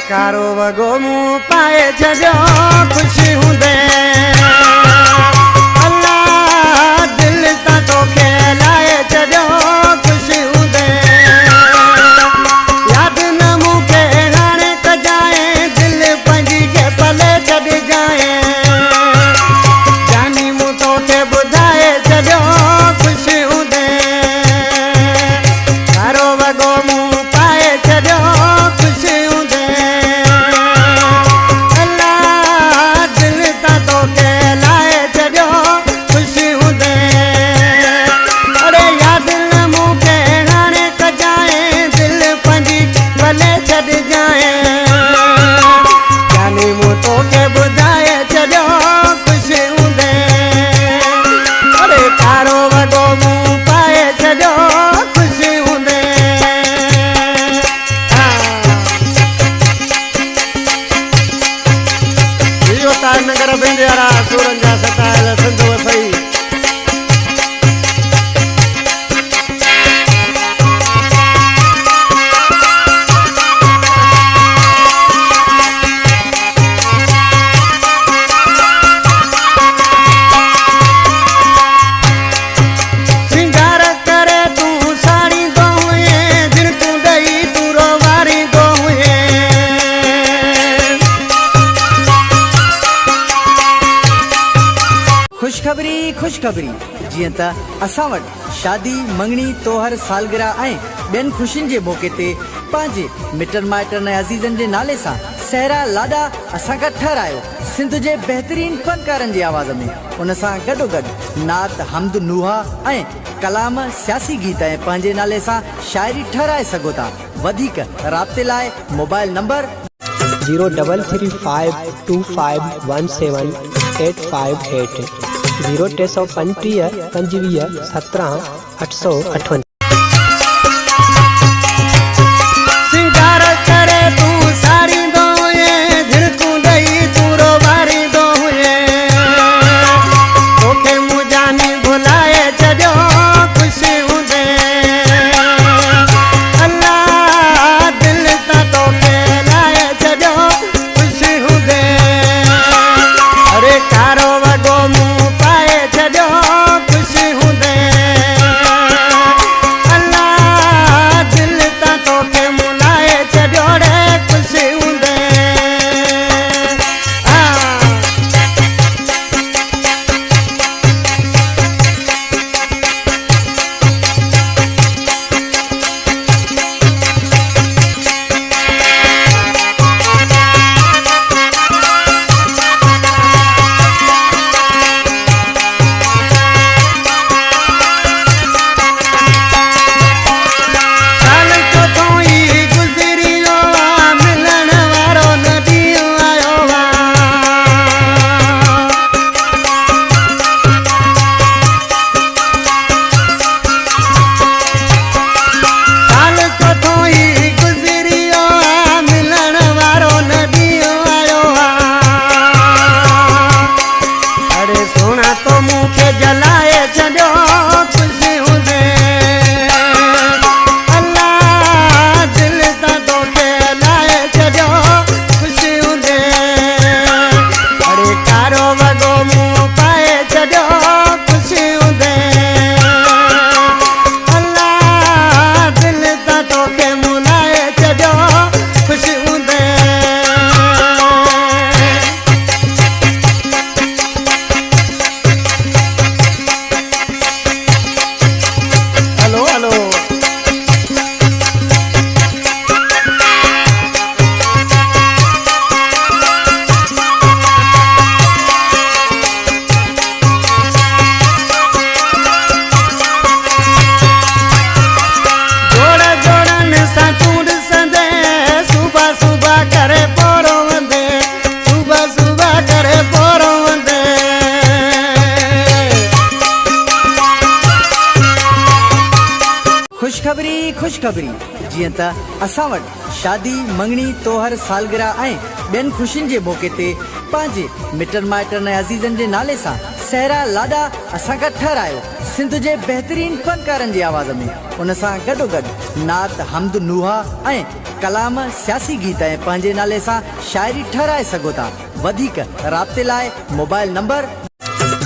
कारो वगो मुंह पाए छॾियो ख़ुशी हूंदे अल्लाह दिल तां तोखे लाए छॾियो ख़ुशी हूंदे यादि न मूंखे हाणे कजाए दिल पंहिंजी खे भले छॾिजाए जानी मूं तोखे ॿुधाए छॾियो ख़ुशी हूंदे कारो वगो मुंह पाए छॾियो ख़ुशी हूंदे अल्लाह दिल तां तोखे लाए छॾियो ख़ुशी हूंदे अरे यादि न मूंखे हाणे कजाए दिल पंहिंजी भले छॾिजाए जानी मूं तोखे ॿुधाए छॾियो ख़ुशी हूंदे अरे कारो वगो मुंह पाए छॾियो ख़ुशी हूंदे इहो तारनगर बिंदियारा सूरन जा सतायल सिंध वसई सिंगार करे तूं साड़ी दो हुए दिल तूं ॾेई तूं रोवारी दो हुए खुशखबरी जीअं त असां वटि शादी मंगणी तोहर सालगिरह ऐं ॿियनि खुशियुनि जे मौक़े ते पंहिंजे मिटनि माइटनि ऐं अज़ीज़नि जे नाले सां सहरा लाॾा असां खां ठहिरायो सिंध जे बहितरीन फनकारनि जी आवाज़ में उन सां गॾोगॾु नात हमद नुहा ऐं कलाम सियासी गीत ऐं पंहिंजे नाले सां शाइरी ठहिराए सघो था वधीक राब्ते लाइ मोबाइल नंबर 03352517858 0335 25 17 858 सिंगार करे तूं साड़ी दो हुए दिल तूं ॾेई तूं रोवारी दो हुए तोखे मूं जानी भुलाए छॾियो ख़ुशी हूंदे अल्लाह दिल तां तोखे लाए छॾियो ख़ुशी हूंदे अरे कारो वगो मुंह पाए छॾियो ख़ुशी हूंदे अल्लाह दिल तां तोखे मूं लाए छॾियो रे ख़ुशी हूंदे साल चोथों ई गुज़री वियो आहे मिलण वारो न ॾींहुं आयो साल चोथों ई गुज़री वियो आहे मिलण वारो न ॾींहुं आयो अरे सोना तो मूंखे जलाए छॾियो ख़ुशी हूंदे अल्लाह दिल तां तोखे लाए छॾियो ख़ुशी हूंदे अरे कारो वगो मुंह पाए छॾियो ख़ुशी हूंदे अल्लाह दिल तां तोखे मूं लाए छॾियो ख़ुशी हूंदे हलो हलो जोड़ जोड़नि सां तूं ॾिसंदे सुबह सुबह करे पोरो वंदे सुबह सुबह करे पोरो वंदे खुशखबरी जीअं त असां वटि शादी मंगणी तोहर सालगिरह ऐं ॿियनि खुशियुनि जे मौक़े ते पंहिंजे मिटनि माइटनि ऐं अज़ीज़नि जे नाले सां सहरा लाॾा असां खां ठहिरायो सिंध जे बहितरीन फनकारनि जी आवाज़ में उन सां गॾोगॾु नात हमद नुहा ऐं कलाम सियासी गीत ऐं पंहिंजे नाले सां शाइरी ठहराए सघो था। वधीक राब्ते लाइ मोबाइल नंबर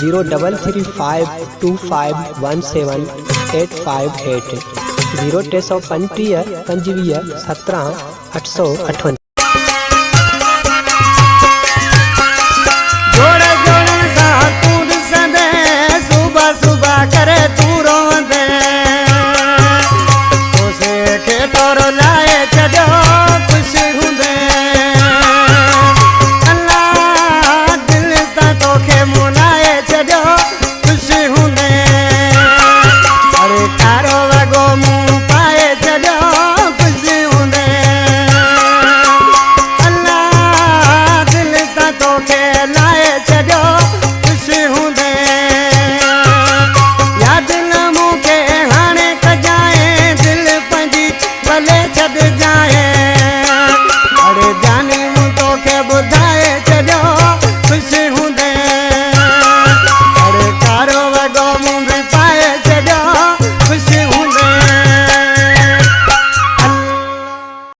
03352517858 035 25 17 858। जोड़े जोड़े सा तू ॾिसंदे सुबह सुबह करे तू रोंदे उसे खे तोरो लाए छॾियो ख़ुशि हूंदे अल्लाह दिल तां तोखे मुलाए छॾियो ख़ुशि हूंदे अरे कारो वॻो मूं पाए छॾियो ख़ुशि हूंदे अल्लाह दिल तां तोखे लाए छॾियो ख़ुशि हूंदे यादि न मूंखे हाणे कजाए दिल पंहिंजी भले छॾजाए अरे जानी मूं तोखे ॿुधाए